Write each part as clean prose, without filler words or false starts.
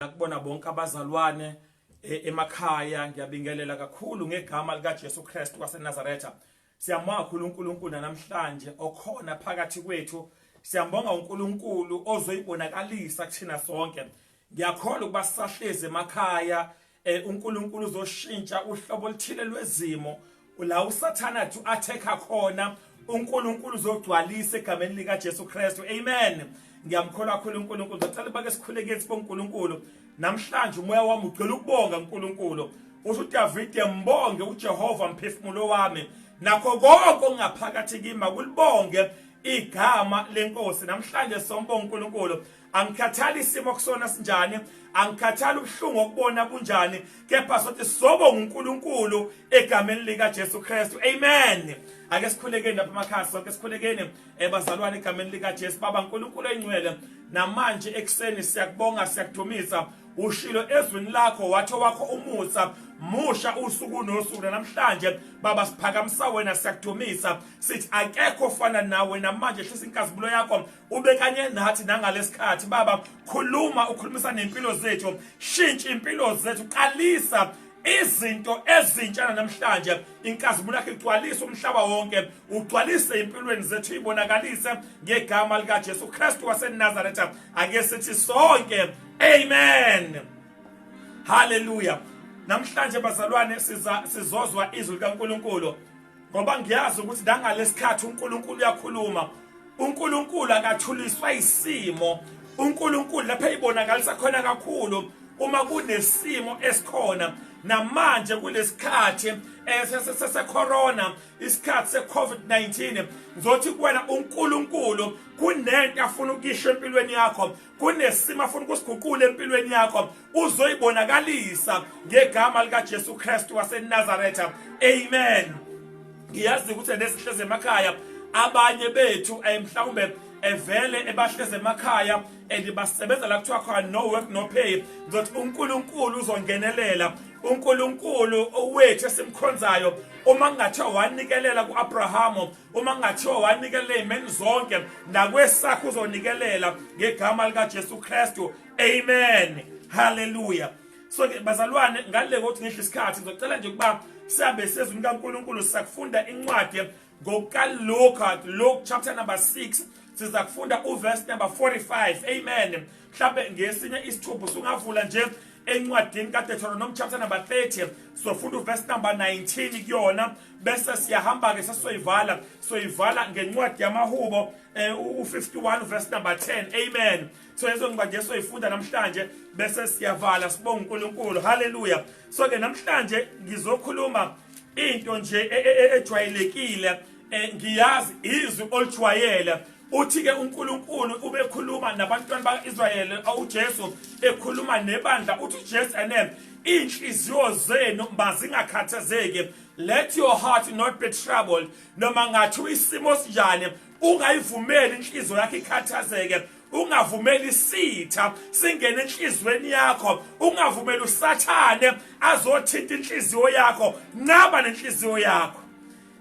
Nakubona bonke abazalwane emakhaya ngiyabingelela kakhulu ngegama lika Jesu Kristu waseNazaretha. Siyambonga uNkulunkulu namhlanje okhona phakathi kwethu. Siyambonga uNkulunkulu ozoyibonakalisa kuthina sonke. Ngiyakholwa ukuba sisahleze emakhaya uNkulunkulu uzoshintsha uhlobo oluthile lwezimo la uSathana athi atheka khona. uNkulunkulu uzogcwalisa egameni lika Jesu Kristu. Amen. Ngiyamkholwa kakhulu uNkulunkulu. Ngicela bake sikhuleke kithi boNkulunkulu. Namhlanje umoya wami ugcwele ukubonga uNkulunkulu. Usho uDavide mbonge uJehova mphefumulo wami. Nakho konke ongaphakathi kimi akulibonge igama lenkosi. Namhlanje sombonga uNkulunkulu. Angikhathali isimo kusona sinjani, angikhathali ubuhlungu okubona kunjani, kepha sothi sobonga uNkulunkulu egameni lika Jesu Kristu. Amen. Ake sikhulekeni lapha emakhaya sonke sikhulekeni bazalwane egameni lika Jesu. Baba uNkulunkulu oyingcwele, namanje ekseni siyakubonga siyakudumisa. Ushilo ezweni lakho wathi wakho umusa musha usuku nosuku. Namhlanje baba siphakamisa wena siyakudumisa sithi akekho ofana nawe. Namanje hlisa inkazimulo yakho ube kanye nathi nangalesikhathi. Baba khuluma ukhulumisa nempilo zethu, shintsha impilo zethu, qalisa izinto ezintsha namhlanje. Inkazimulo yakho igcwalise umhlaba wonke, ugcwalise impilweni zethu, ibonakalise ngegama lika Jesu Kristu waseNazaretha. Ake sithi sonke amen. Hallelujah. Namhlanje bazalwane sizozwa izwi likaNkulunkulu ngoba ngiyazi ukuthi ngalesikhathi uNkulunkulu uyakhuluma. uNkulunkulu akathuliswa isimo. uNkulunkulu lapha ibonakalisa khona kakhulu uma kunesimo esikhona. Namanje kulesikhathi secorona, isikhathi seCovid-19, ngizothi kuwena uNkulunkulu kunento afuna ukisho empilweni yakho, kunesimo afuna ukusiguqula empilweni yakho, uzoyibonakalisa ngegama lika Jesu Kristu waseNazaretha. Amen. Ngiyazi ukuthi nesihleze emakhaya abanye bethu mhlawumbe evele ebahleze emakhaya basebenza la kuthiwa khona no work no pay. Ngizothi uNkulunkulu uzongenelela. uNkulunkulu owethu esimkhonzayo, uma ngathiwa wanikelela kuAbraham, uma ngathiwa wanikelela izimeni zonke, nakwesakho uzonikelela ngegama lika Jesu Kristu. Amen. Hallelujah. So ke bazalwane, ngale ukuthi ngihle isikhathi ngizocela nje ukuba sihambe sezweni kaNkulunkulu sakufunda incwadi ngokaLuka, Luke chapter number 6. Siza kufunda uverse number 45. Amen. Mhlawumbe ngesinye isithupha usungavula nje encwadini kaDeuteronomy chapter number 30, sofunda uverse number 19 kuyona, bese siyahamba ke soyivala ngencwadi yamaHubo u51 verse number 10. Amen. So lezo ncwadi soyifunda namhlanje bese siyavala sibonga uNkulunkulu. Hallelujah. So ke namhlanje ngizokhuluma into nje ejwayelekile, ngiyazi izwi olujwayele. Uthi ke uNkulunkulu ubekhuluma nabantwana bakaIsrayeli, uJesu ekhuluma nebandla, uthi uJesu inhliziyo zenu mazingakhathazeki. Let your heart not be troubled. Noma ngathi isimo sinjani, ungayivumeli inhliziyo yakho ikhathazeke. Ungavumeli isitha singene enhlizweni yakho. Ungavumeli uSathane azothinta inhliziyo yakho, naba nenhliziyo yakho.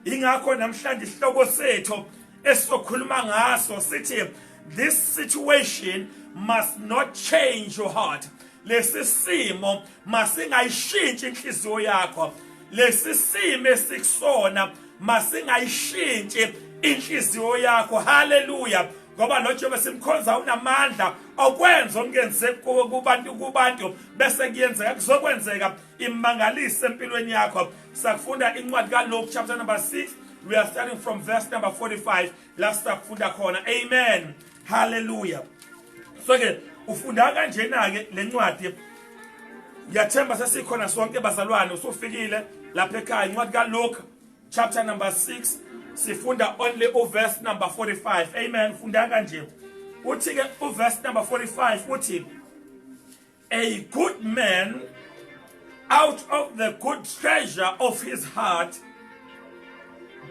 Ingakho namhlanje isihloko sethu esizokhuluma ngaso sithi this situation must not change your heart. Lesi simo masingayishintshi inhliziyo yakho. Lesi simo esikusona masingayishintshi inhliziyo yakho. Hallelujah. Ngoba noJehova simkhonza unamandla okwenza ongenze kubantu bese kuyenzeka kuzokwenzeka imangalise empilweni yakho. Sakufunda incwadi kaLuke chapter number 6. We are starting from verse number 45. Last sakufunda khona. Amen. Hallelujah. So ke ufunda kanjena ke lencwadi. Ngiyathemba sesikhona sonke bazalwane usufikile lapha ekhaya. Incwadi kaLuke chapter number 6. Sifunda only verse number 45. Amen. Funda kanje. Uthi ke verse number 45 uthi, a good man out of the good treasure of his heart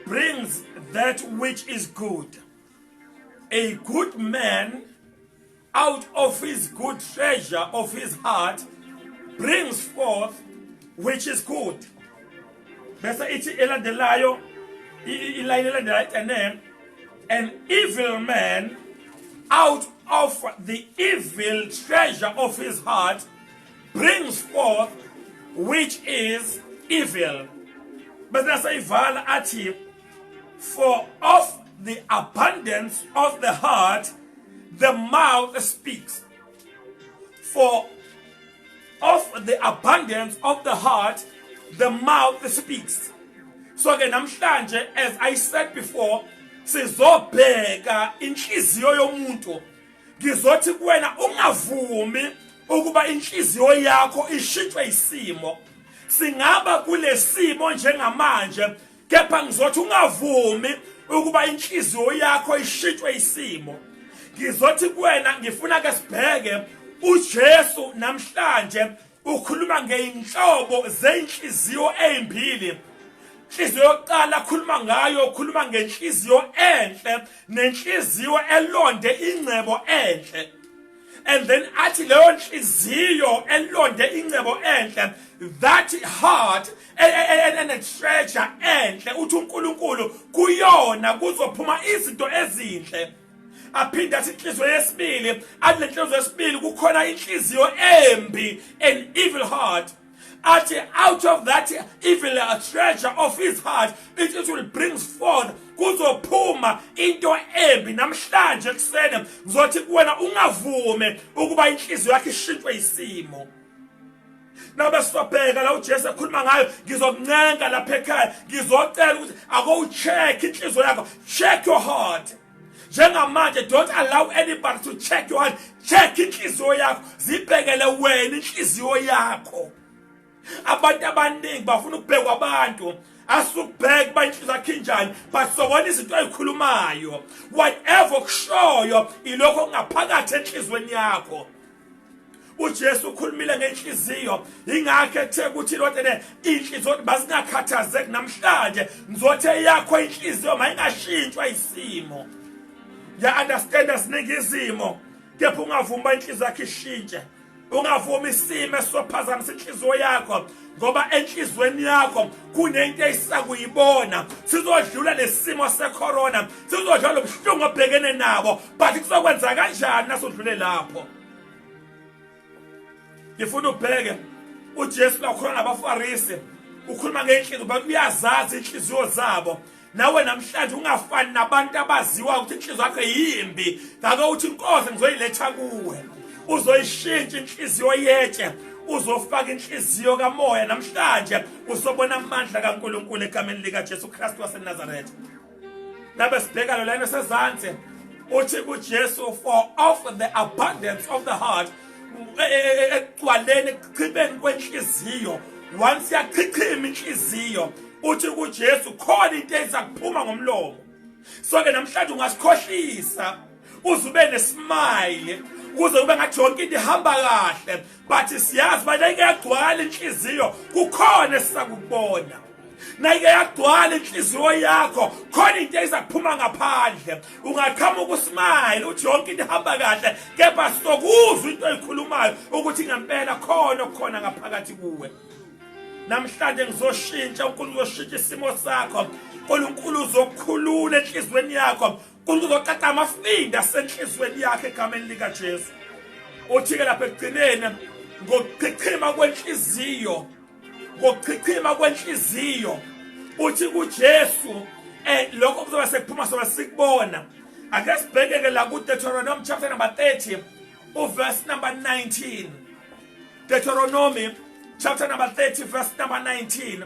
brings that which is good. A good man out of his good treasure of his heart brings forth which is good. Bese ithi elandelayo ilayini elandelayo, an evil man out of the evil treasure of his heart brings forth, which is evil. But nasayivala athi, for of the abundance of the heart, the mouth speaks. For of the abundance of the heart, the mouth speaks. So again, namhlanje, as I said before, sizobheka inhliziyo yomuntu. Ngizothi kuwena ungavumi ukuba inhliziyo yakho ishintshwe isimo. Singaba kule simo njengamanje, kepha ngizothi ungavumi ukuba inhliziyo yakho ishintshwe isimo. Ngizothi kuwena ngifuna ke sibheke uJesu namhlanje ukhuluma ngeinhlobo zeinhliziyo ezimbili. Inhliziyo yokuqala akhuluma ngayo, ukhuluma ngenhliziyo enhle nenhliziyo elonde ingcebo enhle. And then athi leyo nhliziyo elonde ingcebo enhle, that heart and a treasure enhle, uthi uNkulunkulu kuyona kuzophuma izinto ezinhle. Aphinda athi inhliziyo yesibili, athi le nhliziyo yesibili kukhona inhliziyo embi, an evil heart. Athi out of that evil treasure of his heart, it will bring forth, kuzophuma into embi. Namhlanje kusene ngizothi kuwena ungavume ukuba inhliziyo yakhe ishintshwe isimo. Nabe sibheka la uJesu ekhuluma ngayo, ngizokuncenga lapha ekhaya, ngizocela ukuthi ake check inhliziyo yakho, check your heart. Njengamanje, don't allow anybody to check your heart. Check inhliziyo yakho, zibhekele wena inhliziyo yakho. Abantu abaningi bafuna ukubheka abantu, asukubheka ba inhliziyo yakhe injani, but sobona izinto ezikhulumayo. Whatever kushoyo ilokho ongaphakathi enhlizweni yakho. uJesu ukhulumile ngenhliziyo, ingakho ethe ukuthi lotene inhliziyo bazingakhathazeki namhlanje, ngizothe yakho inhliziyo mayingashintshwa isimo. Ya understand asiningi izimo, kepha ungavuma inhliziyo yakho ishintshe. Ungavuma isimo esizophazamisa inhliziyo yakho, ngoba enhlizweni yakho kunento esakuyibona. Sizodlula lesimo secorona, sizodlula lobuhlungu obhekene nabo, but kuzokwenza kanjani nasodlule lapho? Ngifuna ubheke uJesu lakhona nabaFarisi, ukhuluma ngenhliziyo, abantu uyazazi inhliziyo zabo. Nawe namhlanje ungafani nabantu abaziwa ukuthi inhliziyo yakho yimbi, ngake uthi inkosi ngizoyiletha kuwe, uzoyishintsha inhliziyo yetshe, uzofaka inhliziyo kamoya. Namhlanje uzobona amandla kaNkulunkulu egameni lika Jesu Kristu waseNazaretha. Nabe sibheka lo lana sezantsi, uthi kuJesu, for of the abundance of the heart, ekwaleni ekuchibeni kwenhliziyo, once yachichima inhliziyo, uthi kuJesu khona into ezakuphuma ngomlomo. So ke namhlanje ungasikhohlisa, uzube nesmile, ukuze ube ngathi yonke into ihamba kahle, but siyazi bayike yagcwala inhliziyo, kukhona esisakubona. Nayike yagcwala inhliziyo yakho, khona into ezakuphuma ngaphandle. Ungaqhamuka ukusmile uthi yonke into ihamba kahle, kepha sokuzwa into eyikhulumayo ukuthi ngempela khona okukhona ngaphakathi kuwe. Namhlanje ngizoshintsha, uNkulunkulu uzoshintsha isimo sakho, uNkulunkulu uzokhulula enhlizweni yakho, uNkulunkulu uzoqaqa amafinda asenhlizweni yakhe egameni lika Jesu. Uthi ke lapha ekugcineni, ngokuchichima kwenhliziyo, ngokuchichima kwenhliziyo, uthi kuJesu lokho kuzoba sekuphuma soba sikubona. Ake sibheke la ku Deuteronomy chapter number 30 verse number 19. Deuteronomy chapter number 30 verse number 19.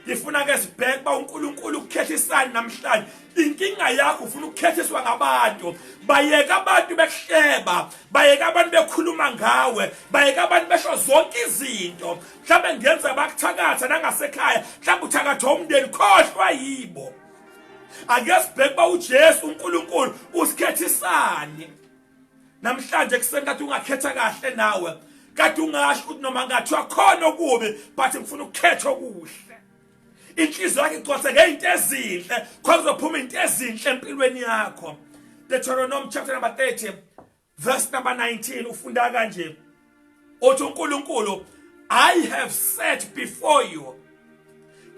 Ngifuna ke sibheke ba uNkulunkulu ukukhethisana namhlanje. Inkinga yakho ufuna ukukhethiswa ngabantu. Bayeka abantu behleba, bayeka abantu bekhuluma ngawe, bayeka abantu besho zonke izinto. Mhlawumbe ngenza bakuthakatha nangasekhaya, mhlawumbe uthakatha umndeni khohlwa yibo. Ake sibheke ba uJesu uNkulunkulu usikhethisane. Namhlanje kusengathi ungakhetha kahle nawe. Kade ungasho ukuthi noma ngathiwa khona okubi, but ngifuna ukukhetha okuhle. Inhliziyo yakho igcwase ngeinto ezinhle, khona kuzophuma into ezinhle empilweni yakho. Deuteronomy chapter number 30 verse number 19 ufunda kanje. Uthi uNkulunkulu, I have set before you.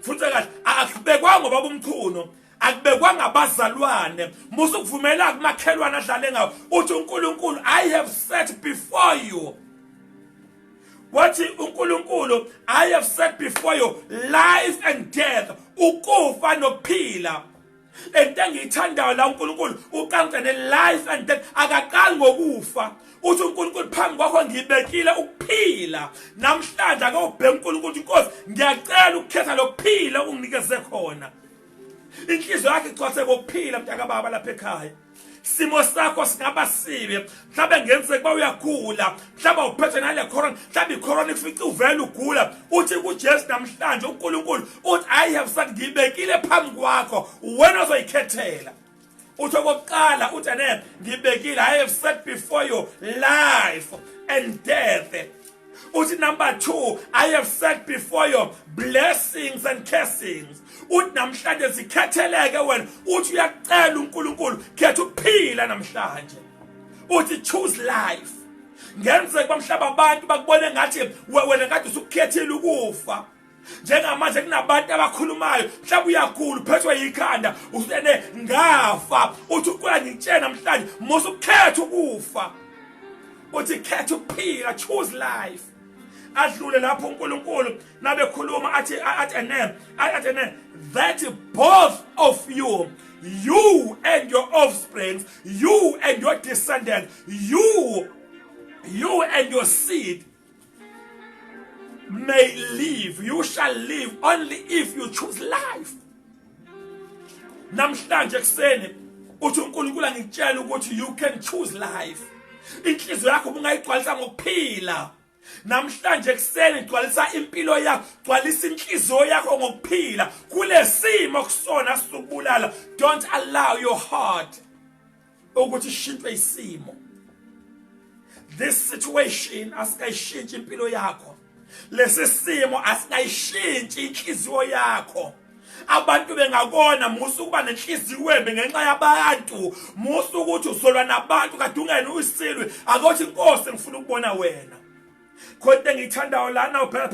Futhi kahle, akubekwa ngoba umkhuno, akubekwa ngabazalwane, musu kuvumela kumakhelwane adlale ngawo. Uthi uNkulunkulu, I have set before you. wathi uNkulunkulu, I have set before you life and death, ukufa nokuphila. Into engiyithandayo la uNkulunkulu uqanqe life and death, akaqali ngokufa. Uthi uNkulunkulu phambi kwakho ngibekile ukuphila. Namhlanje ake ubheke uNkulunkulu inkosi, ngiyacela ukukhetha lokuphila unginikeze khona. Inhliziyo yakhe igcwase kokuphila mntaka baba lapha ekhaya. Simo sakho singaba sibe, mhlawumbe ngenzeka kuba uyagula, mhlawumbe uphethwe nale corona, mhlawumbe icorona ifica uvela ugula, uthi kuJesu namhlanje uNkulunkulu uthi I have said ngibekile phambi kwakho, wena ozoyikhethela. Uthi okokuqala uthi ane ngibekile, I have set before you life and death. Uthi number 2, I have set before you blessings and cursings. Uthi namhlanje zikhetheleke wena, uthi uyacela uNkulunkulu khetha ukuphila namhlanje. Uthi choose life. Ngenzeka bamhlaba abantu bakubone ngathi wena ngathi usukukhethile ukufa. Njengamanje kunabantu abakhulumayo, mhlawumbe uyagula uphethwe yikhanda, usene ngafa, uthi ukula ngitshela namhlanje musukhetha ukufa. Uthi khetha ukuphila, choose life. Adlule lapho uNkulunkulu nabe khuluma athi that both of you and your offspring, you and your descendants, you and your seed may live. You shall live only if you choose life. Namhlanje kuseni uthi uNkulunkulu angitshela ukuthi you can choose life. Inhliziyo yakho ungayigcwalisa ngokuphila. Namhlanje kuseni gcwalisa impilo yakho, gcwalisa inhliziyo yakho ngokuphila. Kulesimo kusona sikubulala. Don't allow your heart ukuthi shintwe isimo. This situation asikayishintshi impilo yakho. Lesi simo asikayishintshi inhliziyo yakho. Abantu bengakona musu kuba nenhliziyo wembe ngenxa yabantu, musu ukuthi usolwa nabantu kade ungena uyisilwe, akothi inkosi ngifuna ukubona wena. Kodwa ngithandayo lana uphela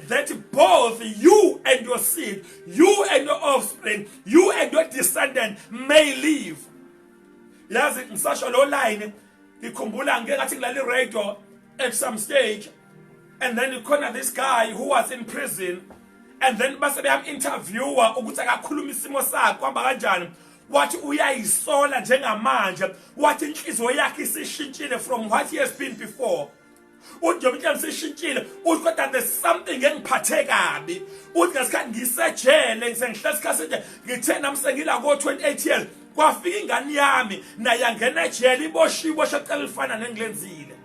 that both you and your seed, you and your offspring, you and your descendant may live. Yazi ngisasho lo line ngikhumbula ngeke ngathi ngilale radio at some stage, and then ukhona this guy who was in prison, and then base beyam interviewer ukuthi akakhuluma isimo sakhe kwaba kanjani. Wathi uyayisola njengamanje, wathi inhliziyo yakhe isishintshile from what he has been before. Uthi njengoba sishintshile, uthi kodwa there's something engiphathe kabi. Uthi ngesikhathi ngisejele ngisengihlezi isikhathi ngithe namsengila ko 28 years, kwafika ingane yami naye angena ejele iboshiwe ecala lifana nengilenzile.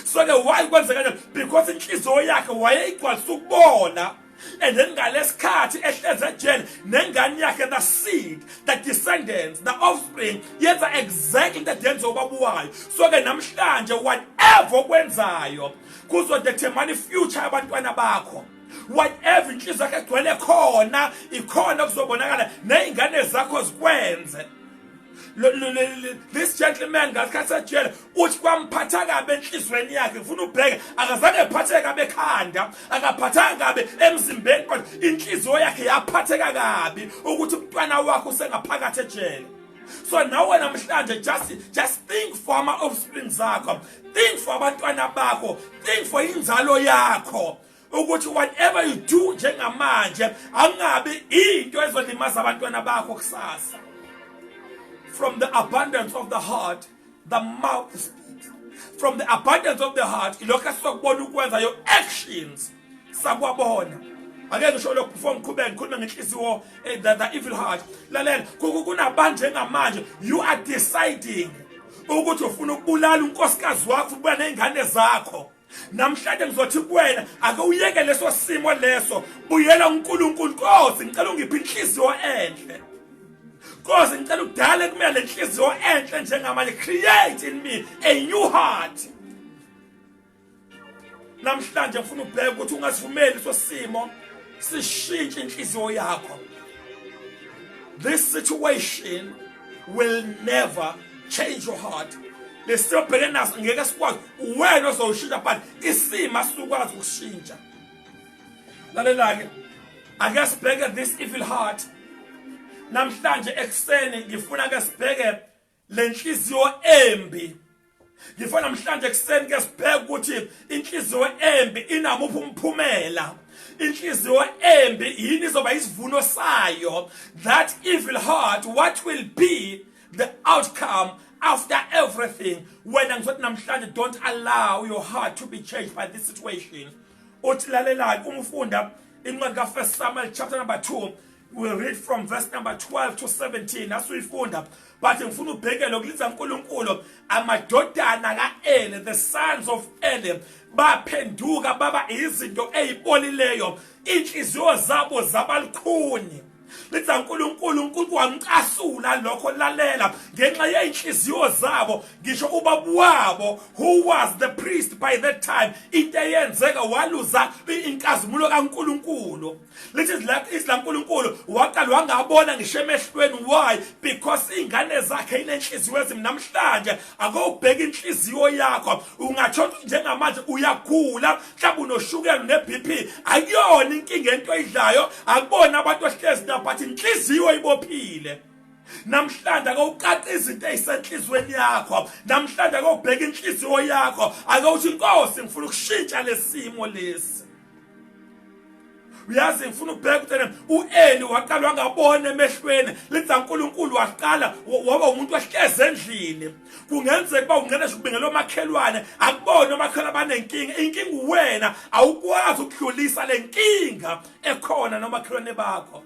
So ke why kwenzeka njalo? Because inhliziyo yakhe wayeyigcwalisa ukubona. And then ngalesikhathi ehleze ejele nengane yakhe, the seed, the descendants, the offspring, yenza exactly that yenza ubabuwayo. So ke namhlanje whatever okwenzayo kuzodetermine future abantwana bakho. Whatever inhliziyo yakhe egcwele khona, ikhona kuzobonakala nezingane zakho zikwenze. This gentleman ngasikhathi ejele uthi kwamphatha kabe enhlizweni yakhe, ngifuna ubheke akazange ephatheke kabe ekhanda, akaphathanga kabe emzimbeni, kodwa inhliziyo yakhe yaphatheka kabi ukuthi umntwana wakho usengaphakathi ejele. So nawe namhlanje just think for ama offspring zakho, think for abantwana bakho, think for inzalo yakho, ukuthi whatever you do njengamanje angabi into ezolimaza abantwana bakho kusasa. From the abundance of the heart, the mouth speaks. From the abundance of the heart, ilokho sokubona ukwenza your actions sakwabona. Ake ngisho lokho before ngikhubeke ngikhuluma ngenhliziyo the evil heart. Lalela kunabantu njengamanje, you are deciding ukuthi ufuna ukubulala unkosikazi wakho ubuya nezingane zakho. Namhlanje ngizothi kuwena ake uyeke leso simo leso, buyela uNkulunkulu. Nkosi ngicela ungiphe inhliziyo enhle. Because ngicela ukudala kumele inhliziyo enhle njengamanje, create in me a new heart. Namhlanje ngifuna ubheke ukuthi ungasivumeli so simo sishintshe inhliziyo yakho. This situation will never change your heart. Lesibheke naso ngeke sikwazi wena ozoshintsha, but isimo asukwazi ukushintsha. Lalela ke, ake sibheke this evil heart. Namhlanje ekseni ngifuna ke sibheke lenhliziyo embi ngifuna namhlanje ekseni ke sibheke ukuthi inhliziyo embi inamuphi umphumela. Inhliziyo embi yini izoba isivuno sayo? That evil heart, what will be the outcome after everything? When ngizothi namhlanje, don't allow your heart to be changed by this situation. Uthi lalelayo umfunda incwadi ka 1 Samuel chapter number 2, we'll read from verse number 12 to 17. Asuyifunda, but ngifuna ubheke lokuliza uNkulunkulu amadodana kaEli, the sons of Eli, baphenduka baba izinto ezipolileyo, inhliziyo zabo zabalukhuni. Litha uNkulunkulu wamcasula lokho lalela ngenxa yeinhliziyo zabo. Ngisho ubaba wabo, who was the priest by that time, into eyenzeka waluza inkazimulo kaNkulunkulu. Lithi izila uNkulunkulu waqala wangabona ngisho emehlweni. Why? Because ingane zakhe inenhliziyo ezimnamhlanje. Ake ubheke inhliziyo yakho, ungatsho njengamanje uyagula, mhlawumbe unoshukela ne-BP, akuyona inkinga into oyidlayo, akubona abantu ohlezi but inhliziyo ibophile. Namhlanje ake uqaqa izinto ezisenhlizweni yakho. Namhlanje ake ubheke inhliziyo yakho, ake uthi Nkosi ngifuna ukushintsha lesimo lesi. Uyazi ngifuna ubheke ukuthi uEli waqala wangabona emehlweni. Lithi uNkulunkulu waqala waba umuntu ohlezi endlini. Kungenzeka ba ungena shubingela omakhelwane, akubona omakhelwane abanenkinga. Inkinga uwena awukwazi ukudlulisa lenkinga ekhona nomakhelwane bakho.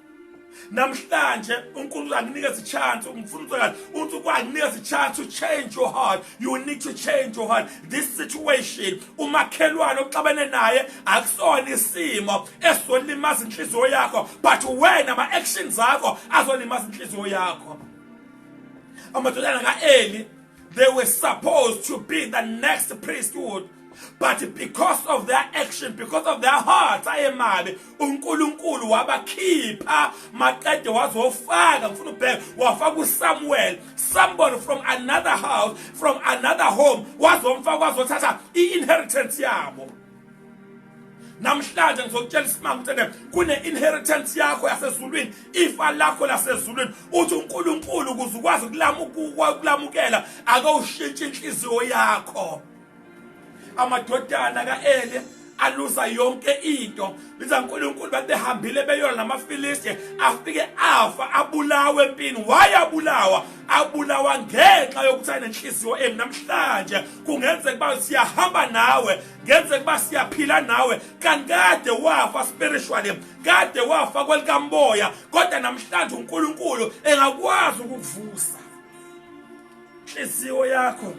Namhlanje uNkulunkulu anginikeza ichance, ngifuna ukuthi ukwazinikeza ichance to change your heart. You need to change your heart. This situation, umakhelwane oxabene naye akusona isimo esizolimaza inhliziyo yakho, but wena ama actions akho azolimaza inhliziyo yakho. Amadodana kaEli, they were supposed to be the next priesthood. But because of their action, because of their hearts, ayemabe uNkulunkulu wabakhipha maqede wazofaka. Ngifuna ubheke wafaka uSamuel, somebody from another house, from another home, wazomfaka wazothatha i-inheritance yabo. Namhlanje ngizokutshela isimanga ukuthi kune-inheritance yakho yasezulwini, ifa lakho lasezulwini. Uthi uNkulunkulu ukuze ukwazi ukulamukela, ake ushintshe inhliziyo yakho. Amadodana kaEli aluza yonke into. Liza uNkulunkulu batehambile beyona namaFilisti, afike afa, abulawa empini. Wayabulawa, abulawa ngenxa yokuthi nenhliziyo embi. Namhlanje kungenzeka ba siyahamba nawe, ngenzeka ba siyaphila nawe, kade wafa spiritually, kade wafa kwelikamboya, kodwa namhlanje uNkulunkulu engakwazi ukukuvusa inhliziyo yakho.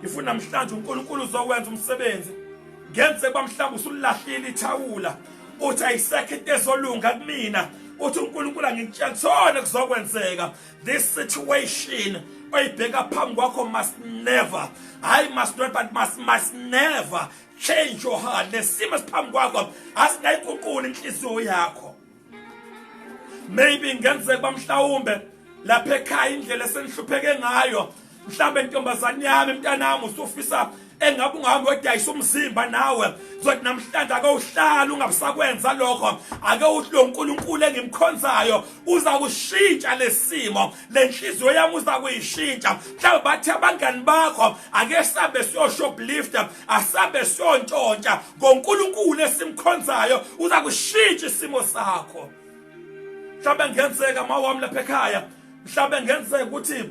Ifuna namhlanje uNkulunkulu uzokwenza umsebenzi. Ngenzeka mhlawumbe usulahlile ithawula, uthi ayisekho into ezolunga kumina. Uthi uNkulunkulu angikutshela kusona kuzokwenzeka. This situation oyibheka phambi kwakho must never, I must not, but must never change your heart. Lesimo siphambi kwakho asingayikuqula inhliziyo yakho. Maybe ngenzeka mhlawumbe lapha ekhaya indlela esenihlupheke ngayo, mhlawumbe intombazane yami, mntanami, usufisa engabe ungahambi wedayisa umzimba nawe. Zothi namhlanje ake uhlala ungabisakwenza lokho, ake uthi lo uNkulunkulu engimkhonzayo uza kushintsha lesimo, lenhliziyo yami uza kuyishintsha. Mhlawumbe bathi abangani bakho ake sabe siyoshoplifta, asabe siyontshontsha, ngoNkulunkulu esimkhonzayo uza kushintsha isimo sakho. Mhlawumbe ngenzeka mawami lapha ekhaya, mhlawumbe ngenzeka ukuthi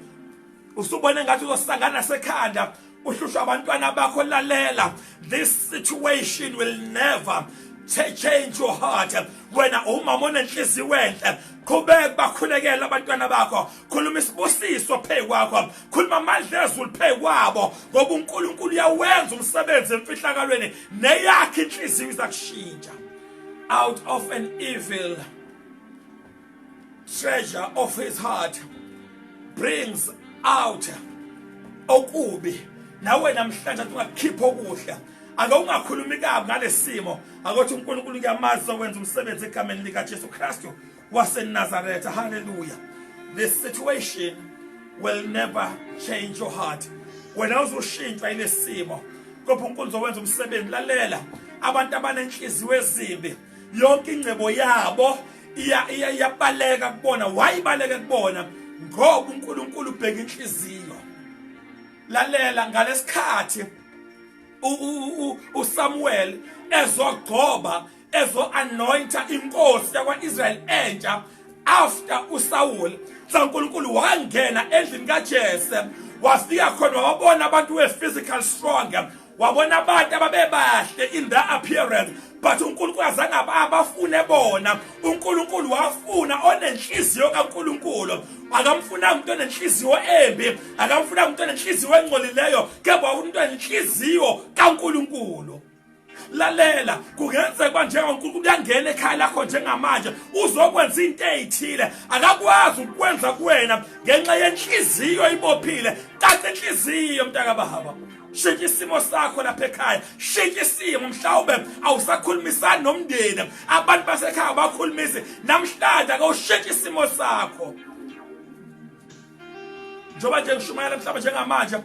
usubone ngathi uzosangana sekhanda, uhlushwa abantwana bakho. Lalela, this situation will never change your heart. Wena umama onenhliziyo enhle, qhubeka bakhulekela abantwana bakho, khuluma isibusiso phezu kwakho, khuluma amandla ezulu phezu kwabo, ngoba uNkulunkulu uyawenza umsebenzi emfihlakalweni neyakhe inhliziyo izakushintsha. Out of an evil treasure of his heart brings out okubi. Nawe namhlanje ungakhipha okuhle, ake ungakhulumi kabi ngalesimo, akothi uNkulunkulu uyamazi ukwenza umsebenzi egameni lika Jesu Kristu waseNazaretha. Hallelujah. This situation will never change your heart. Wena uzoshintshwa ilesimo, ngoba uNkulunkulu uzokwenza umsebenzi. Lalela, abantu abanenhliziyo ezimbi, yonke ingcebo yabo iyabaleka kubona. Wayibaleka kubona ngoba uNkulunkulu ubheka inhliziyo. lalela ngalesikhathi uSamuel ezogcoba anointa inkosi yakwaIsrael entsha after uSaul uNkulunkulu wangena endlini kaJese wafika khona wabona abantu we-physical strong wabona abantu ababebahle in their appearance but uNkulunkulu azange abafune bona uNkulunkulu wafuna onenhliziyo kaNkulunkulu akamfuna umuntu onenhliziyo embi akamfuna umuntu onenhliziyo engcolileyo kepha umuntu onenhliziyo kaNkulunkulu lalela kungenzeka kuba njengoNkulunkulu uyangena ekhaya lakho njengamanje uzokwenza into ezithile akakwazi ukwenza kuwena ngenxa yenhliziyo ibophile kanti inhliziyo mntaka baba shintsha isimo sakho lapha ekhaya shintsha isimo mhlawumbe awusakhulumisani nomndeni abantu basekhaya abakhulumisi namhlanje akawushintsha isimo sakho njoba nje ngishumayela mhlawumbe njengamanje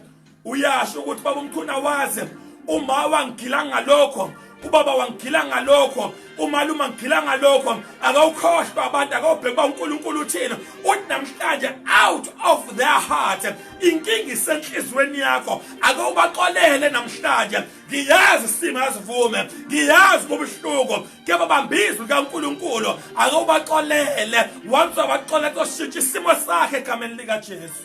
uyasho ukuthi baba umkhuna wazi uma wangigila ngalokho ubaba wangigila ngalokho umalume ngigila ngalokho akawukhohlwa abantu akawubheka uNkulunkulu uthina uthi namhlanje out of their heart inkingi isenhlizweni yakho akawubaxolele namhlanje ngiyazi isimo asivume ngiyazi kubuhlungu kepha bambizwe kaNkulunkulu akawubaxolele once abaxolela kushintsha isimo sakhe egameni lika Jesu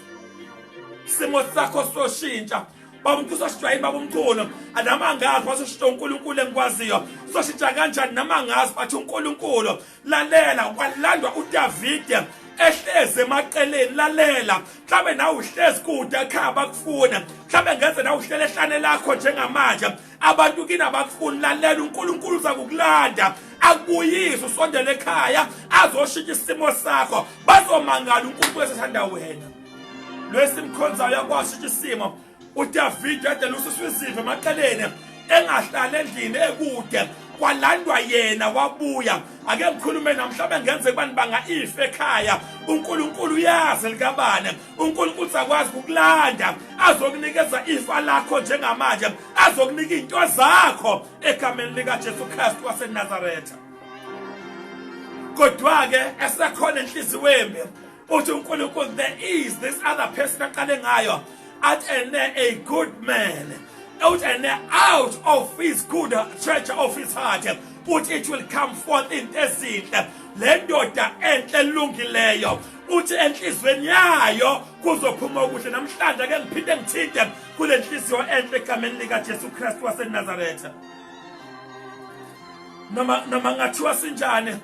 isimo sakho soshintsha baba uNkulunkulu sojwayela baba uNkulunkulu anamangazi basoshintsha uNkulunkulu engikwaziyo soshintsha kanjani namangazi bathi uNkulunkulu lalela kwalandwa uDavid ehleze emaqeleni lalela mhlabe nawe uhlezi kude ekhaya bakufuna mhlabe ngenze nawe uhlele ehlane lakho njengamanje abantu kini abakufuni lalela uNkulunkulu uzakukulanda akubuyise usondele ekhaya azoshintsha isimo sakho bazomangala uNkulunkulu esethanda wena lwesimkhonzayo yakwashintsha isimo uDavid yadela ususizwe emaqeleni engahlala endlini ekude kwalandwa yena wabuya ake ngikhulume namhlanje ngenze kubani banga ife ekhaya uNkulunkulu uyazi likabane uNkulunkulu uzakwazi ukulanda azokunikeza ifa lakho njengamanje azokunika into zakho egameni lika Jesu Kristu waseNazaretha kodwa ke esekhona enhliziyo embi uthi uNkulunkulu there is this other person aqale ngayo at a good man out of his good treasure of his heart uthi it will come forth in ezinhle le ndoda enhle elungileyo uthi enhlizweni yayo kuzophuma okuhle namhlanje ake ngiphinde ngithinte kule nhliziyo enhle egameni lika Jesu Kristu waseNazaretha noma ngathiwa sinjani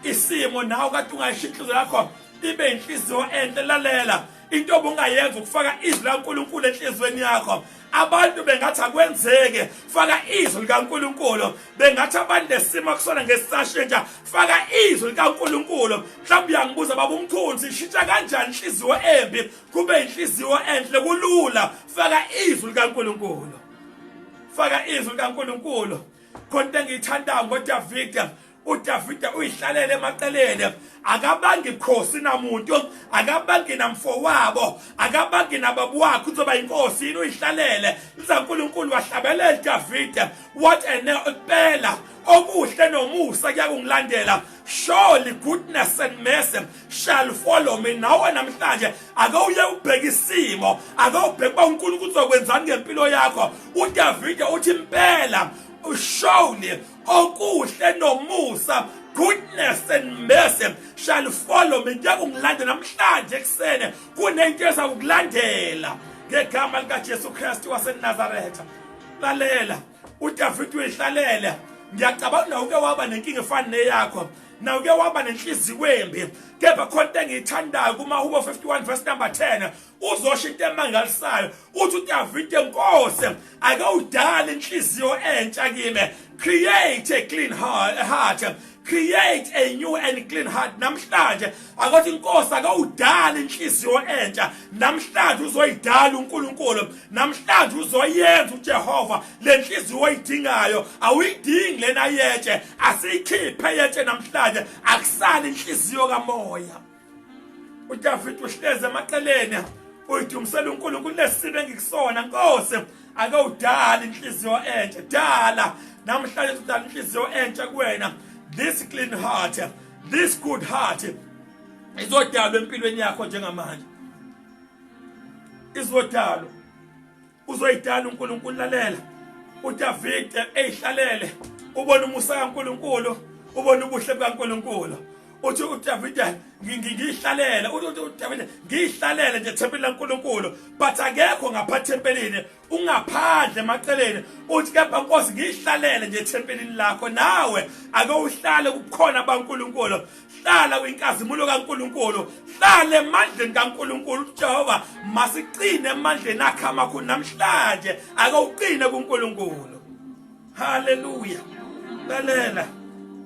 isimo nawe kade ungayishintsha inhliziyo yakho ibe inhliziyo enhle lalela into obungayenza ukufaka izwi laNkulunkulu enhlizweni yakho abantu bengathi akwenzeke faka izwi likaNkulunkulu bengathi abantu lesimo kusona ngesashintsha faka izwi likaNkulunkulu mhlawumbe uyangibuza baba umkhulu sishintsha kanjani inhliziyo embi kube inhliziyo enhle kulula faka izwi likaNkulunkulu faka izwi likaNkulunkulu konke engiyithandayo ngoDavid uDavid uyihlalele emaqeleni akabangi ikhosi namuntu akabangi namfowabo akabangi nababu wakhe uzoba inkosi yini uyihlalele uNkulunkulu wahlabelela uDavid what phela okuhle nomusa kuyakungilandela surely goodness and mercy shall follow me nawe namhlanje akawuye ubheka isimo akawubheka uNkulunkulu uzokwenzani ngempilo yakho uDavid uthi impela surely okuhle nomusa goodness and mercy shall follow me ngiyakungilandela namhlanje eksene kunento ezakulandela ngegama lika Jesu Kristu waseNazaretha lalela uDavid uyihlalele ngiyacabanga na uke waba nenkinga efana neyakho na uke waba nenhliziyo embi kepha khonto engiyithandayo kumaHubo 51 verse number 10 uzosho into emangalisayo uthi uDavid enkosi ake udala inhliziyo entsha kimi create a clean heart create a new and clean heart namhlanje akothi inkosi akawudala inhliziyo entsha namhlanje uzoyidala uNkulunkulu namhlanje uzoyenza uJehova lenhliziyo oyidingayo awuyidingi lena yetshe asiyikhiphe yetshe namhlanje akusali inhliziyo kamoya uDavid uhleze emaqeleni uyidumisela uNkulunkulu lesimo engikusona nkosi akawudala inhliziyo entsha dala namhlanje udala inhliziyo entsha kuwena this clean heart this good heart izodalwa empilweni yakho njengamanje izodalwa uzoyidala uNkulunkulu lalela uDavid eyihlalele ubona umusa kaNkulunkulu ubona ubuhle bukaNkulunkulu uthi uDavid ngihlalele uDavid ngihlalele nje thempelini laNkulunkulu but akekho ngapha thempelini ungaphandle emaceleni uthi kepha Nkosi ngihlalele nje thempelini lakho nawe ake uhlale kukhona baNkulunkulu hlala kwinkazimulo kaNkulunkulu hlale emandleni kaNkulunkulu uJehova masiqine emandleni akhe amakhulu namhlanje ake uqine kuNkulunkulu haleluya lalela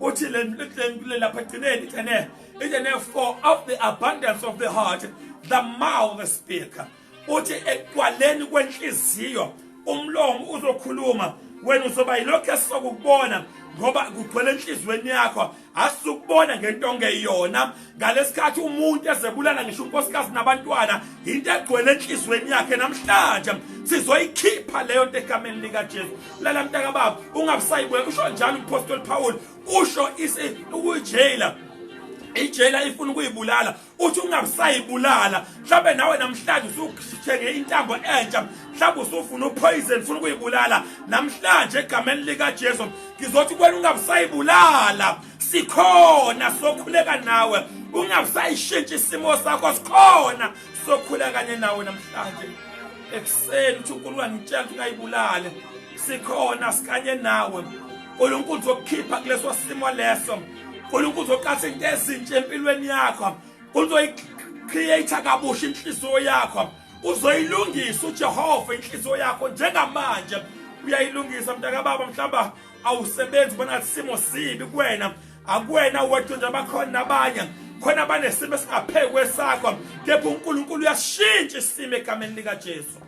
uthi le lapha egcineni ithene for of the abundance of the heart the mouth speaks uthi ekwaleni kwenhliziyo umlomo uzokhuluma wena uzoba yilokho esokubona ngoba kugcwele enhlizweni yakho asukubona ngento ongeyona ngalesikhathi umuntu ezebulala ngisho unkosikazi nabantwana into egcwele enhlizweni yakhe namhlanje sizoyikhipha leyo nto egameni lika Jesu lala mntaka baba ungabusayibuye usho njalo uApostle Paul usho ukujela ijela ifuna ukuyibulala uthi ungabusayibulala mhlawumbe nawe namhlanje usuthenge intambo entsha mhlawumbe usufuna upoison ufuna ukuyibulala namhlanje egameni lika Jesu ngizothi kwena ungabusayibulala sikhona sokhuleka nawe ungabusayishintsha isimo sakho sikhona sokhuleka kanye nawe namhlanje ekuseni uthi uNkulunkulu ngitshela ukuthi ungayibulale sikhona sikanye nawe uNkulunkulu uzokukhipha kuleso simo leso uNkulunkulu uzoqhatha into ezintsha empilweni yakho uzoyicreate kabusha inhliziyo yakho uzoyilungisa uJehova inhliziyo yakho njengamanje uyayilungisa mntaka baba mhlamba awusebenzi bona isimo sibi kuwena akuwena wedwa nje abakhona nabanye khona banesimo esingaphekwe sakho kepha uNkulunkulu uyashintsha isimo egameni lika Jesu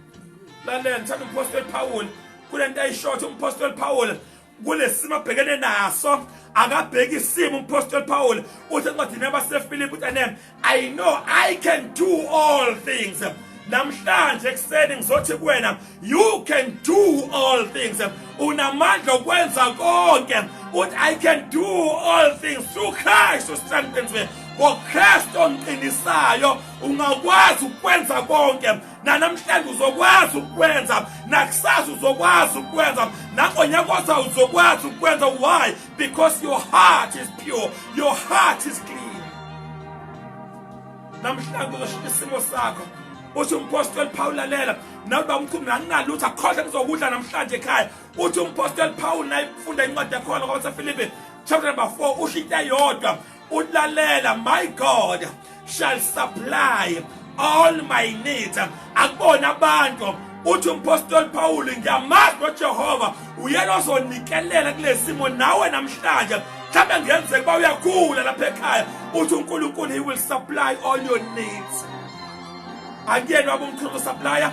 lalela ngithanda uApostle Paul kulento ayishothe uApostle Paul kulesimo abhekene naso akabheki isimo uApostle Paul uthi encwadini yabaseFilipi uthi I know I can do all things namhlanje ekuseni ngizothi kuwena you can do all things unamandla okwenza konke uthi I can do all things through Christ who strengthens me ngoKristu onqinisayo ungakwazi ukwenza konke namhlanje uzokwazi ukwenza nakusasa uzokwazi ukwenza nangonyaka uzokwazi ukwenza why because your heart is pure your heart is clean namhlanje uzoshintsha isimo sakho uthi uApostle Paul lalela nawe bamkhulu nginalutho akhohle ngizokudla namhlanje ekhaya uthi uApostle Paul naye ufunda incwadi yakho kwabaseFilipi chapter number 4 usho into eyodwa ulalela my God shall supply all my needs akubona abantu uthi uApostle Paul ngiyamazi noJehova uyena ozonikelela kulesimo nawe namhlanje mhlawumbe ngiyenzeka ba uyakhula lapha ekhaya uthi uNkulunkulu he will supply all your needs akuyena wabomkhulu supplier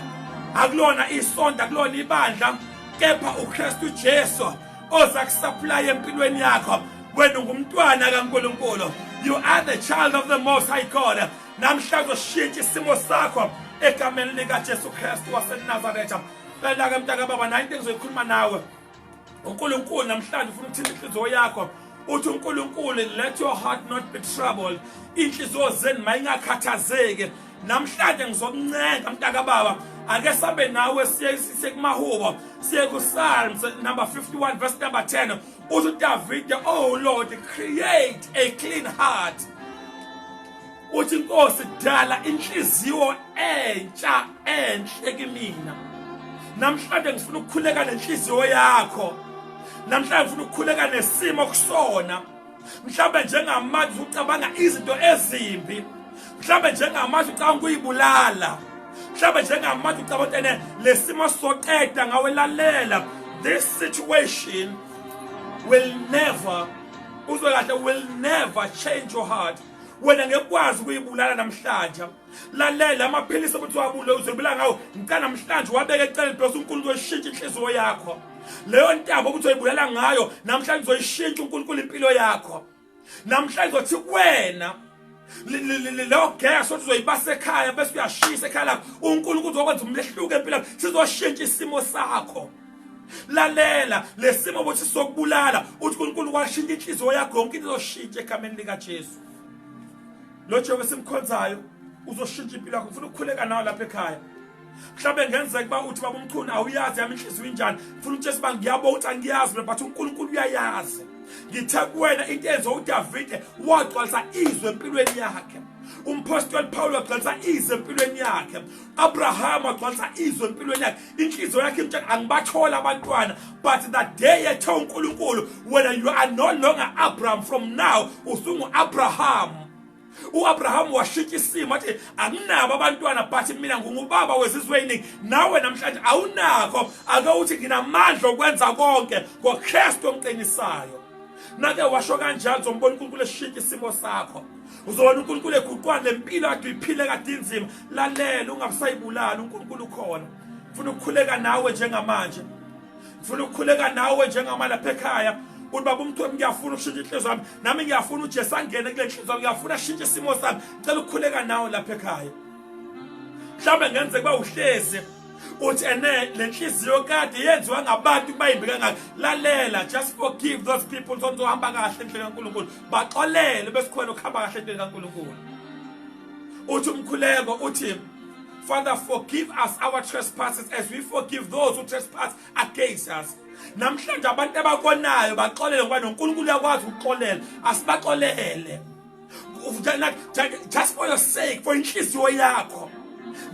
akulona isonto akulona ibandla kepha uKristu Jesu oza kusupply empilweni yakho wena ungumntwana kaNkulunkulu you are the child of the most high God namhlanje ushintsha isimo sakho egameni lika Jesu Kristu waseNazaretha phela ke mntaka baba nayo into engizoyikhuluma nawe uNkulunkulu namhlanje ufuna ukuthinta inhliziyo yakho uthi uNkulunkulu let your heart not be troubled inhliziyo zenu mayingakhathazeki namhlanje ngizokuncenga mntaka baba ake sabe nawe siye kumahubo siye kuPsalms number 51 verse number 10 uthi David oh Lord create a clean heart uthi Nkosi dala inhliziyo entsha enhle kimina namhlanje ngifuna ukukhuleka nenhliziyo yakho namhlanje ngifuna ukukhuleka nesimo kusona mhlawumbe njengamanje ucabanga izinto ezimbi mhlawumbe njengamanje ucabanga ukuyibulala mhlawumbe njengamanje ucabanga ukuthi lesimo soqeda ngawe lalela this situation will never change your heart wena ngekwazi ukuyibulala namhlanje lalela amaphilisi ukuthi wabule uzobula ngawo ngicela namhlanje wabeke eceleni bese uNkulunkulu uyishintsha inhliziyo yakho leyo ntambo ukuthi uyibulala ngayo namhlanje uzoyishintsha uNkulunkulu impilo yakho namhlanje uzothi wena lo gas uzoyibasa ekhaya bese uyashisa ekhaya lakho uNkulunkulu uzokwenza umlehluko empilweni sizoshintsha isimo sakho lalela lesimo ukuthi sokubulala uthi uNkulunkulu washintsha inhliziyo yakho yonke izoshintsha egameni lika Jesu lo Jehova simkhonzayo uzoshintsha impilo yakho ufuna ukukhuleka nawe lapha ekhaya mhlawumbe ngenzeka ba uthi baba uMchunu awuyazi yami inhliziyo injani ufuna ukuthi siba ngiyabona ukuthi angiyazi but uNkulunkulu uyayazi ngithe kuwena into enzo uDavid wagcwalisa izwe empilweni yakhe umpostoli Paul wagcwalisa izwe empilweni yakhe Abraham wagcwalisa izwe empilweni yakhe inhliziyo yakhe imtshela angibathola abantwana but that day ethe uNkulunkulu when you are no longer Abraham from now usungu Abraham uAbraham washintsha isimo athi anginabo abantwana but mina ngungubaba wezizweni nawe namhlanje awunakho ake uthi nginamandla okwenza konke ngoKristu omqinisayo nake washo kanjalo zombona uNkulunkulu eshintsha isimo sakho uzobona uNkulunkulu eguqwana lempilo yakhe iphile kade inzima lalela ungabusayibulala uNkulunkulu ukhona ufuna ukukhuleka nawe njengamanje ufuna ukukhuleka nawe njengamalapha ekhaya uthi baba uMthweni ngiyafuna ukushintsha inhliziyo yami nami ngiyafuna uJesu angene kule nhliziyo yami ngiyafuna ashintshe isimo sami ngicela ukukhuleka nawe lapha ekhaya mhlawumbe ngenzeka ba uhlezi uthi ene lenhliziyo kade yenziwa ngabantu bayimbi kangaka lalela just forgive those people sonzohamba kahle endleleni kaNkulunkulu baxolele bese khona ukuhamba kahle endleleni kaNkulunkulu uthi umkhuleko uthi Father forgive us our trespasses as we forgive those who trespass against us namhlanje abantu abakonayo baxolele ngoba noNkulunkulu uyakwazi ukuxolela asibaxolele just for your sake for inhliziyo yakho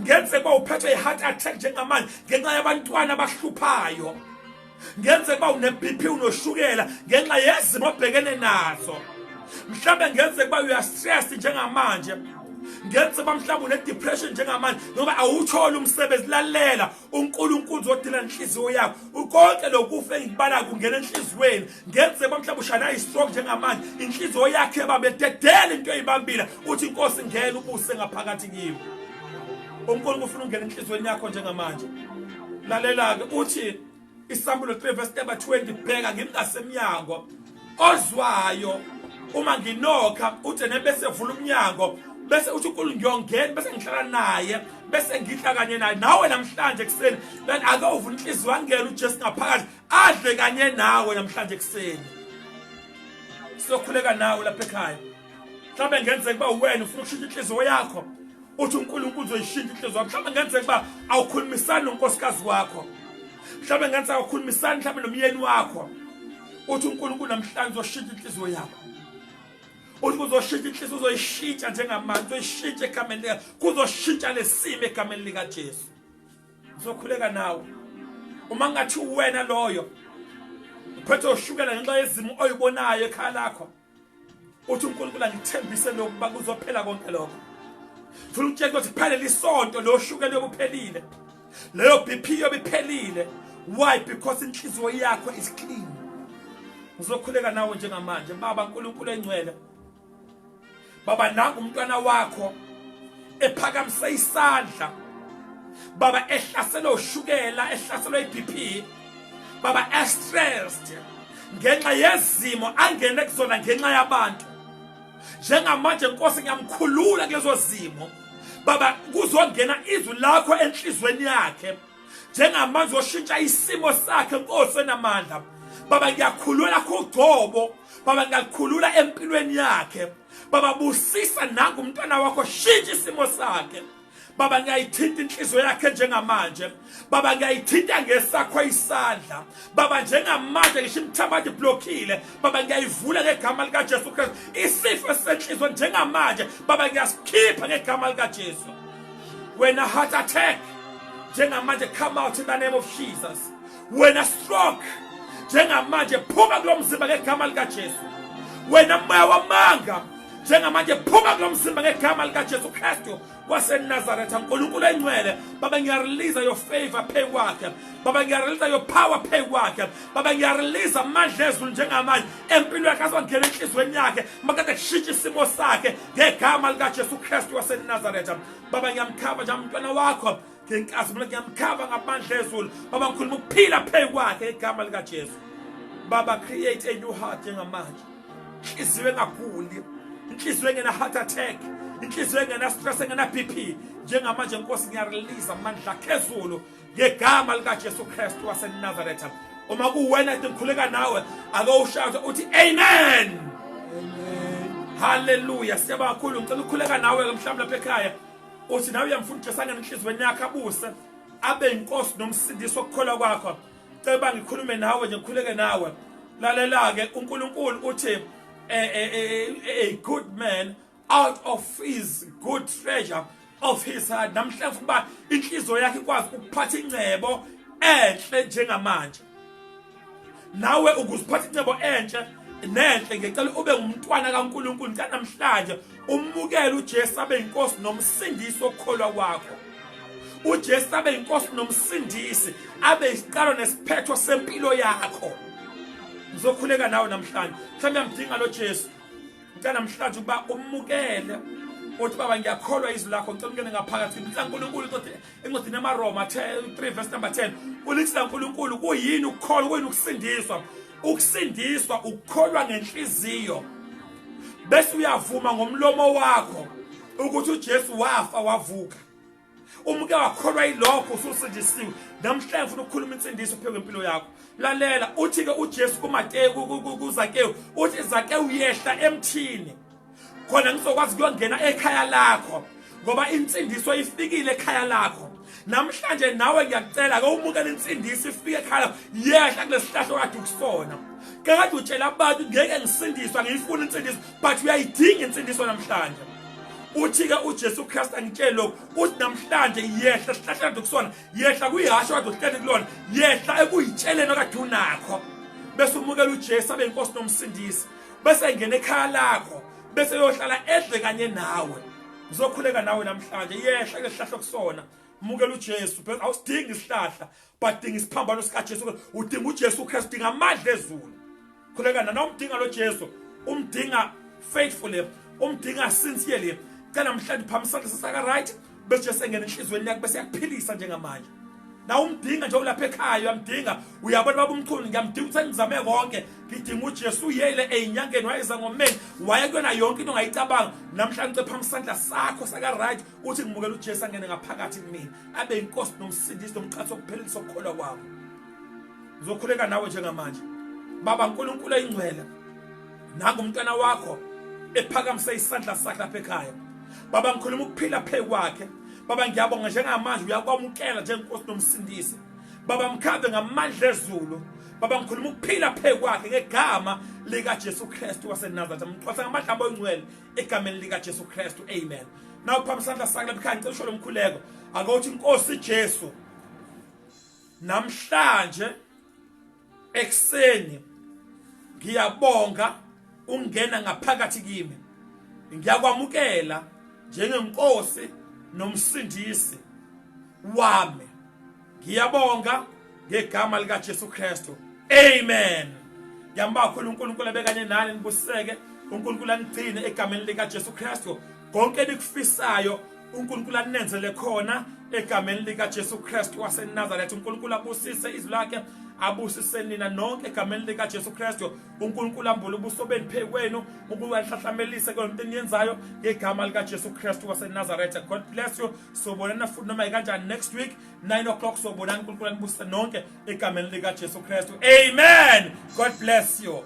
ngenzeka ba uphethwe iheart attack njengamanje ngenxa yabantwana abahluphayo ngenzeka ba une BP unoshukela ngenxa yezimo obhekene nazo mhlawumbe ngenzeka ba uya stress njengamanje ngenzeka mhlawumbe une depression njengamanje ngoba awuthola umsebenzi lalela uNkulunkulu uzodila inhliziyo yakho ukonke lokufa engibala kungena enhlizweni ngenzeka mhlawumbe ushana istroke njengamanje inhliziyo yakhe babededela into eyibambile uthi inkosi ngene ubuse ngaphakathi kimi uNkulunkulu ufuna ungena enhlizweni yakho njengamanje lalela ke uthi iSamuel 3 verse 20 bheka ngimngasemnyango ozwayo uma nginokha uthi nebese vula umnyango bese uthi uNkulunkulu ngiyongena bese ngihlala naye bese ngidla kanye naye nawe namhlanje ekseni then ake uvula inhliziyo wangena uJesu ngaphakathi adle kanye nawe namhlanje ekseni sokhuleka nawe lapha ekhaya mhlawumbe ngenzeka kuba wena ufuna ukushintsha inhliziyo yakho uthi uNkulunkulu uzoyishintsha inhliziyo yakho mhlawumbe ngenzeka kuba awukhulumisani nonkosikazi wakho mhlawumbe ngenzeka awukhulumisani mhlawumbe nomyeni wakho uthi uNkulunkulu namhlanje uzoshintsha inhliziyo yakho uthi uzoshintsha inhliziyo uzoyishintsha njengamanje uzoyishintsha egameni lika kuzoshintsha lesimo egameni lika Jesu uzokhuleka nawe uma ngathi wena loyo uphethe ushukela ngenxa yezimo oyibonayo ekhaya lakho uthi uNkulunkulu angithembise lokuba kuzophela konke lokho ufuna ukutshela ukuthi phela lisonto lo shukela yobuphelile leyo BP yobiphelile why because inhliziyo yakho is clean uzokhuleka nawe njengamanje baba uNkulunkulu engcwele baba nangu umntwana wakho ephakamise isandla baba ehlasela ushukela ehlasela iBP baba stressed ngenxa yezimo angene kuzona ngenxa yabantu njengamanje Nkosi ngiyamkhulula kulezo zimo baba kuzongena izwi lakho enhlizweni yakhe njengamanje oshintsha isimo sakhe Nkosi enamandla baba ngiyakhulula kuGcobo baba ngiyakhulula empilweni yakhe baba busisa nangu umntwana wakho shintsha isimo sakhe baba ngiyayithinta inhliziyo yakhe njengamanje baba ngiyayithinta ngesakho isandla baba njengamanje ngisho imthambathi blockile baba ngiyayivula ngegama lika Jesu Kristu isifo senhliziyo njengamanje baba ngiyasikhipha ngegama lika Jesu wena heart attack njengamanje come out in the name of Jesus wena stroke njengamanje phuma kulomzimba ngegama lika Jesu wena moya wamanga njengamanje phuma kulomzimba ngegama lika Jesu Kristu waseNazaretha uNkulunkulu engcwele baba ngiyarelease your favor pay wakhe baba ngiyarelease your power pay wakhe baba ngiyarelease amandla ezulu njengamanje empilo yakhe azongena enhlizweni yakhe makade kushintsha isimo sakhe ngegama lika Jesu Kristu waseNazaretha baba ngiyamkhava nje umntwana wakho ngenkazi mina ngiyamkhava ngamandla ezulu baba ngikhuluma ukuphila pay wakhe ngegama lika Jesu baba create a new heart njengamanje inhliziyo engaguli inhliziyo engena heart attack inhliziyo engena stress engena BP njengamanje Nkosi ngiyarelease amandla phezulu ngegama lika Jesu Kristu waseNazaretha uma kuwena ngikhuleka nawe ake ushout uthi amen hallelujah siyabonga kakhulu ngicela ukukhuleka nawe mhlawumbe lapha ekhaya uthi nawe uyamfuna uJesu angena enhlizweni yakhe abuse abe inkosi nomsindisi wokukholwa kwakho. Ceba ngikhulume nawe nje ngikhuleke nawe. Lalela ke uNkulunkulu uthi a good man out of his good treasure of his heart. Namhla kuba inhliziyo yakhe ikwazi ukuphatha ingcebo enhle njengamanje. Nawe ukuziphatha ingcebo enhle nenhle ngicela ube ngumntwana kaNkulunkulu namhlanje umukele uJesu abe inkosi nomsindisi wokukholwa kwakho. uJesu abe inkosi nomsindisi abe isiqalo nesiphetho sempilo yakho. Ngizokhuleka nawe namhlanje. Mhlawumbe ngidinga lo Jesu. Ngicela namhlanje ukuba umukele uthi baba ngiyakholwa izwi lakho ngicela ungene ngaphakathi. uNkulunkulu uthi encwadini yaMaroma 3 verse number 10 ulithi uNkulunkulu kuyini ukukholwa kuyini ukusindiswa. Ukusindiswa ukukholwa ngenhliziyo bese uyavuma ngomlomo wakho ukuthi uJesu wafa wavuka. Umuke wakholwa ilokho ususindisiwe. Namhlanje ufuna ukukhuluma insindiso phezulu impilo yakho. Lalela uthi ke uJesu kuZakewu uthi Zakewu yehla emthini khona ngizokwazi ukuyongena ekhaya lakho ngoba insindiso ifikile ekhaya lakho. Namhlanje nawe ngiyacela ke umukele insindiso ifike ekhaya yehla kulesihlahlo kade ukusona. Kade utshela abantu ngeke ngisindiswa ngiyifuna insindiso but uyayidinga insindiso namhlanje. Uthi ke uJesu Kristu angitshela lokho uthi namhlanje yehla sihlahla kusona yehla kuyihasho kade uhleli kulona yehla ekuyitsheleni okade unakho bese umukela uJesu abe inkosi nomsindisi bese engena ekhaya lakho bese yohlala edle kanye nawe. Ngizokhuleka nawe namhlanje yehla lesihlahla kusona umukela uJesu bese awusidingi isihlahla but dinga isiphambano sika Jesu udinga uJesu Kristu dinga amandla ezulu. Khuleka na umdinga lo Jesu umdinga faithfully umdinga sincerely. Kana namhlanje phamisana sisaka right bese sengena enhlizweni yakho bese yakuphilisa njengamanje. Na umdinga nje ulapha ekhaya uyamdinga uyabona baba umchunu ngiyamdinga ukuthi ngizame konke ngidinga uJesu uyele ezinyangeni wayeza ngomeni waye kuyona yonke into ongayicabanga. Namhlanje phamisana sakho saka right uthi ngimukela uJesu angene ngaphakathi kumina abe inkosi nomsindisi nomqhathi wokuphelisa ukukholwa kwakho. Ngizokhuleka nawe njengamanje. Baba uNkulunkulu oyingcwele nangu umntwana wakho ephakamise isandla sakhe lapha ekhaya. Baba ngikhuluma ukuphila phe kwakhe. Baba ngiyabonga njengamanje uyakwamukela njengenkosi nomsindisi. Baba mkhambe ngamandla ezulu. Baba ngikhuluma ukuphila phe kwakhe ngegama lika Jesu Kristu waseNazaretha. Ngixoxa ngamandla abo engcwele egameni lika Jesu Kristu. Amen. Nawu phamisandla sakhe lapha ekhaya ngicela usho lomkhuleko akothi inkosi Jesu namhlanje ekseni ngiyabonga ungena ngaphakathi kimi. Ngiyakwamukela njengenkosi nomsindisi wami. Ngiyabonga ngegama lika Jesu Kristu. Amen. Ngiyambakho uNkulunkulu abekanye nani nibuseke. uNkulunkulu anigcine egameni lika Jesu Kristu. Konke nikufisayo uNkulunkulu anenzele khona egameni lika Jesu Kristu waseNazaretha. uNkulunkulu abusise izwi lakhe abusise nina nonke egameni lika Jesu Kristu. uNkulunkulu ambule ubuso beni phe kwenu ukuhlahlamelise konke eniyenzayo ngegama lika Jesu Kristu waseNazaretha. God bless you. Sobonana futhi noma kanjani next week 9 o'clock sobonana uNkulunkulu anibusise nonke egameni lika Jesu Kristu. Amen. God bless you.